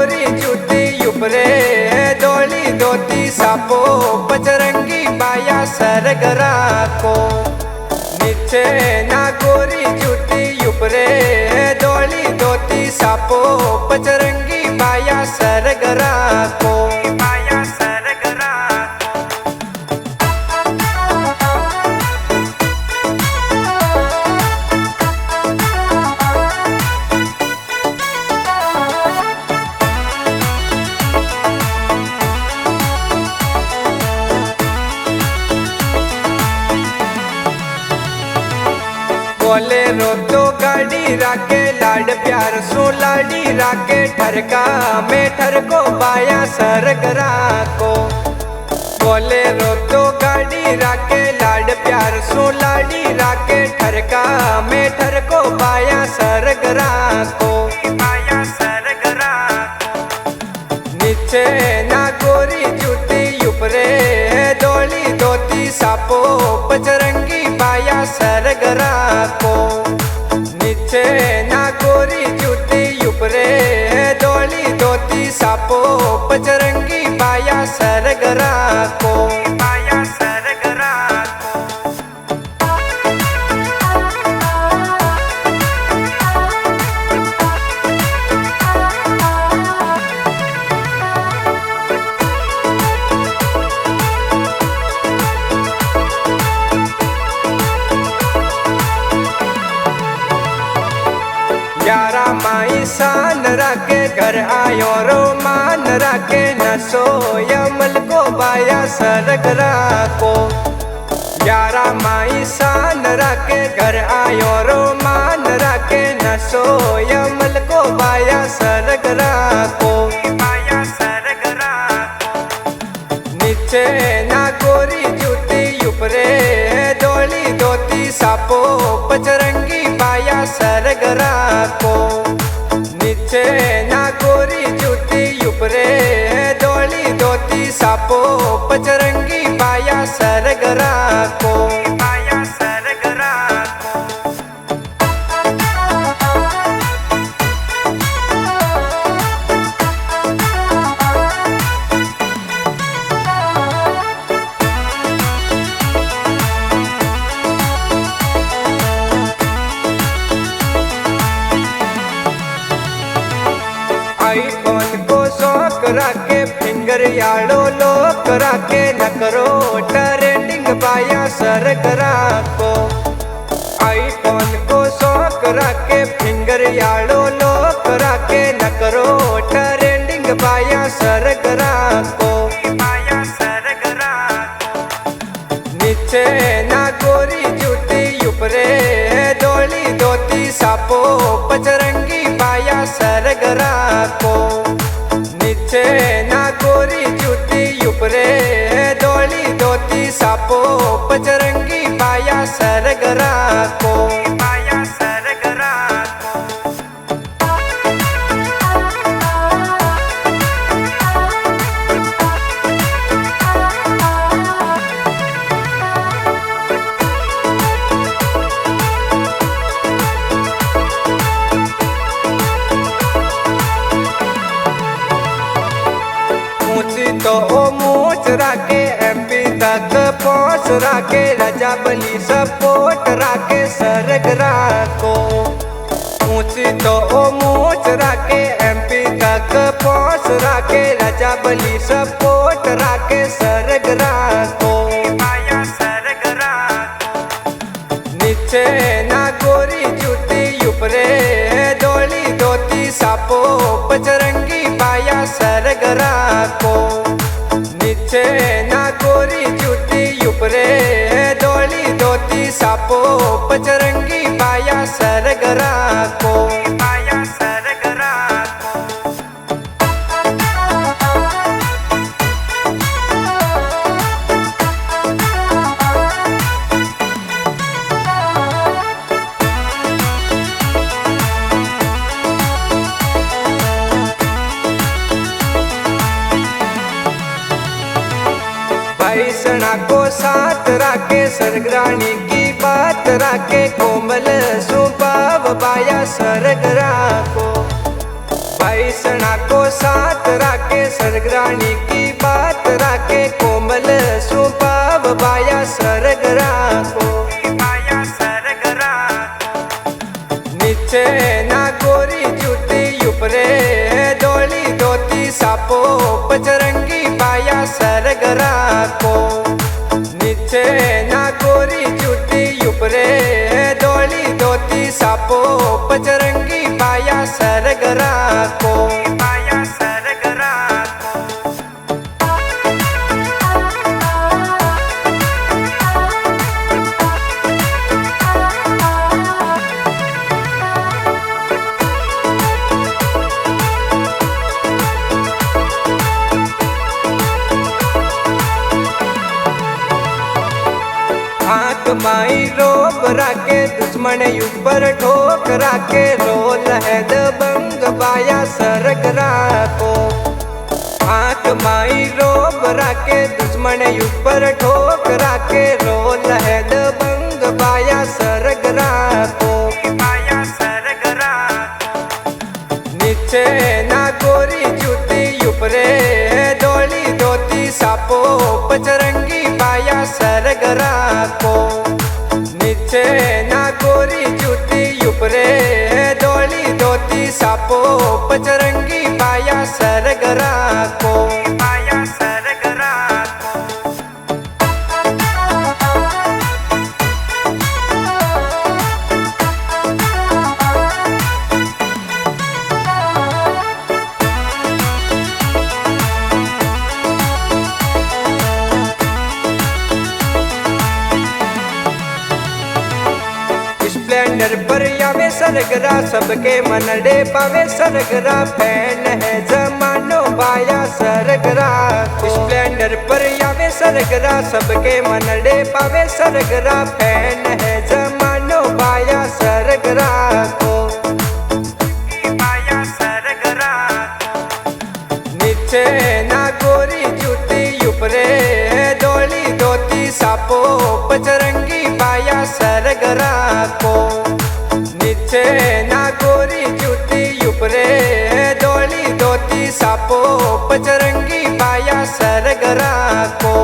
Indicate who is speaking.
Speaker 1: गोरी जूती उपरे धोली धोती सापो पचरंगी बाया सरगरा को नीचे ना गोरी जूती उपरे धोली धोती सापो पचरंगी बाया सरगरा को बाया सरगरा बोलेरो तो गाड़ी राके लाड प्यार सो लाडी राके ठरका में ठरको बाया सरगरा को बोलेरो तो गाड़ी राके लाड प्यार सो लाडी राके ठरका में ठरको बाया सरगरा को बाया सरगरा नीचे ना गोरी जूती उपरे धोली धोती सापो पचरंगी बाया सरगरा को नीचे ना गोरी जूती उपरे धोली धोती सापो पचरंगी बाया सरगरा को बाया सरगरा यारा माई शान राके घर आयो रो मान राके नसो यमल को बाया सरगरा को यारा माई शान राके घर आयो रो मान राके नसो यमल को बाया सरगरा को बाया सरगरा नीचे ना गोरी जूती उपरे धोली धोती सापो पचरंगी बाया सरगरा को नीचे ना गोरी जूती उपरे धोली धोती सापो पचरंगी बाया सरगरा को बाया सरगरा आईफोन को शौक राके फिंगर याड़ो लोक राके न करो ट्रेंडिंग बाया सरगरा को आईफोन को शौक राके फिंगर याड़ो लोक राके न करो ट्रेंडिंग बाया सरगरा को बाया सरगरा नीचे ना गोरी जूती उपरे धोली धोती सापो पचरंगी बाया सरगरा को नीचे ना गोरी जूती उपरे धोली धोती सापो पचरंगी बाया सरगरा को बाया सरगरा तो ओ मूछ राके एमपी तक पहुंच राके रजा बली सपोर्ट राके सरगरा को ऊंची तो ओ मूछ राके एमपी तक पहुंच राके रजा बली सपोर्ट राके सरगरा को बाया सरगरा नीचे ना गोरी जूती उपरे धोली धोती सापो पचरंगी बाया सरगरा को नीचे ना गोरी जूती उपरे धोली धोती सापो पचरंगी बाया सरगरा को बाया सरगरा भैसना को साथ राके सरगरानी की बात राके कोमल स्वभाव बाया सरगरा को भाई सणा को साथ राके, सरगरानी की बात राके, कोमल स्वभाव बाया सरगरा को, बाया सरगरा को। नीचे ना गोरी जूती उपरे धोली धोती, सापो पचरंगी बाया सरगरा को। नीचे ना गोरी जूती उपरे धोली धोती, सापो पचरंगी बाया सरगरा को, बाया सरगरा को। हाथ माई रोब राके, दुश्मन ऊपर ठोक राके, रोल है दबंग बाया सरगरा को। हाथ माई रोब राके, दुश्मन ऊपर ठोक राके, रोल है दबंग बाया सरगरा को, बाया सरगरा को। नीचे ना गोरी जूती उपरे धोली धोती, सापो पचरंगी बाया सरगरा को। नीचे ना गोरी जूती उपरे धोली धोती, सापो पचरंगी बाया सरगरा को, बाया सरगरा को। स्प्लेंडर पर आवे सरगरा, सबके मनडे पावे सरगरा, फैन है जमानो बाया सरगरा। स्प्लेंडर पर आवे सरगरा, सबके मनडे पावे सरगरा, फैन है जमानो बाया सरगरा को, बाया सरगरा को। नीचे ना गोरी जूती उपरे धोली धोती, सापो पचरंगी बाया सरगरा को। नीचे ना गोरी जूती उपरे धोली धोती, सापो पचरंगी बाया सरगरा को।